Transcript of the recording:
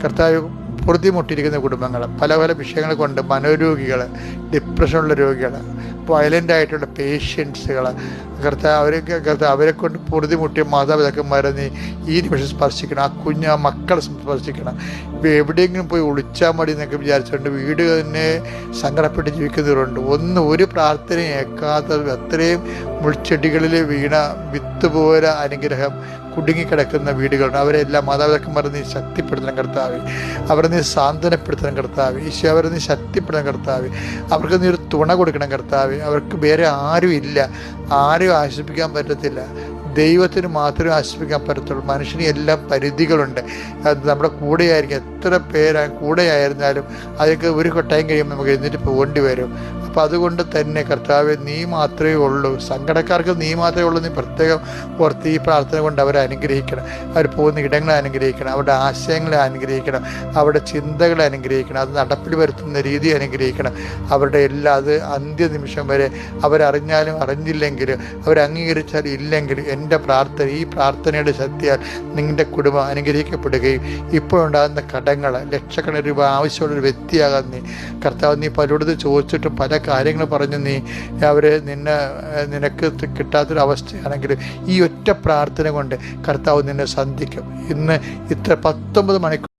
കർത്താവ് പൊറുതിമുട്ടിയിരിക്കുന്ന കുടുംബങ്ങൾ, പല പല വിഷയങ്ങൾ കൊണ്ട് മനോരോഗികൾ, ഡിപ്രഷനുള്ള രോഗികൾ, വയലൻ്റായിട്ടുള്ള പേഷ്യൻസുകൾ, അവരെ കൊണ്ട് പൊറുതിമുട്ടിയ മാതാപിതാക്കന്മാരെ നീ ഈ നിമിഷം സ്പർശിക്കണം. ആ മക്കളെ സ്പർശിക്കണം. ഇപ്പോൾ എവിടെയെങ്കിലും പോയി ഒളിച്ചാൽ മതി എന്നൊക്കെ വിചാരിച്ചുകൊണ്ട് വീട് തന്നെ സങ്കടപ്പെട്ട് ജീവിക്കുന്നവരുണ്ട്. ഒരു പ്രാർത്ഥനയും ഏൽക്കാത്ത അത്രയും മുൾച്ചെടികളിൽ വീണ വിത്ത് പോലെ അനുഗ്രഹം കുടുങ്ങിക്കിടക്കുന്ന വീടുകളുണ്ട്. അവരെല്ലാം മാതാപിതാക്കന്മാരെ നീ ശക്തിപ്പെടുത്തണം കർത്താവേ. അവരെ നീ സാന്ത്വനപ്പെടുത്തണം കർത്താവേ. ഈശോ അവരെ നീ ശക്തിപ്പെടുത്തണം കർത്താവേ. അവർക്ക് നീ ഒരു തുണ കൊടുക്കണം കർത്താവേ. അവർക്ക് വേറെ ആരും ഇല്ല, ആരും ആശ്വസിപ്പിക്കാൻ പറ്റത്തില്ല. ദൈവത്തിന് മാത്രമേ ആശ്വസിപ്പിക്കാൻ പറ്റത്തുള്ളൂ. മനുഷ്യന് എല്ലാം പരിധികളുണ്ട്. അത് നമ്മുടെ കൂടെയായിരിക്കും, എത്ര കൂടെയായിരുന്നാലും അതൊക്കെ ഒരു കൊട്ടായം കഴിയുമ്പോൾ നമുക്ക് എഴുന്നേറ്റ് പോകേണ്ടി വരും. അപ്പം അതുകൊണ്ട് തന്നെ കർത്താവെ നീ മാത്രമേ ഉള്ളൂ, സങ്കടക്കാർക്ക് നീ മാത്രമേ ഉള്ളൂ. നീ പ്രത്യേകം ഓർത്ത് ഈ പ്രാർത്ഥന കൊണ്ട് അവരെ അനുഗ്രഹിക്കണം. അവർ പോകുന്ന ഇടങ്ങളെ അനുഗ്രഹിക്കണം, അവരുടെ ആശയങ്ങളെ അനുഗ്രഹിക്കണം, അവരുടെ ചിന്തകളെ അനുഗ്രഹിക്കണം, അത് നടപ്പിൽ വരുത്തുന്ന രീതി അനുഗ്രഹിക്കണം. അവരുടെ അത് അന്ത്യനിമിഷം വരെ അവരറിഞ്ഞാലും അറിഞ്ഞില്ലെങ്കിലും അവരംഗീകരിച്ചാലും ഇല്ലെങ്കിലും ഈ പ്രാർത്ഥനയുടെ ശക്തിയാൽ നിങ്ങളുടെ കുടുംബം അനുഗ്രഹിക്കപ്പെടുകയും ഇപ്പോഴുണ്ടാകുന്ന കടങ്ങൾ ലക്ഷക്കണക്കിന് രൂപ ആവശ്യമുള്ളൊരു വ്യക്തിയാകാൻ നീ കർത്താവ്, നീ പലയിടത്ത് ചോദിച്ചിട്ടും പല കാര്യങ്ങൾ പറഞ്ഞു നീ നിനക്ക് കിട്ടാത്തൊരവസ്ഥയാണെങ്കിലും ഈ ഒറ്റ പ്രാർത്ഥന കൊണ്ട് കർത്താവ് നിന്നെ സന്ധിക്കും. ഇന്ന് 19 മണിക്കൂർ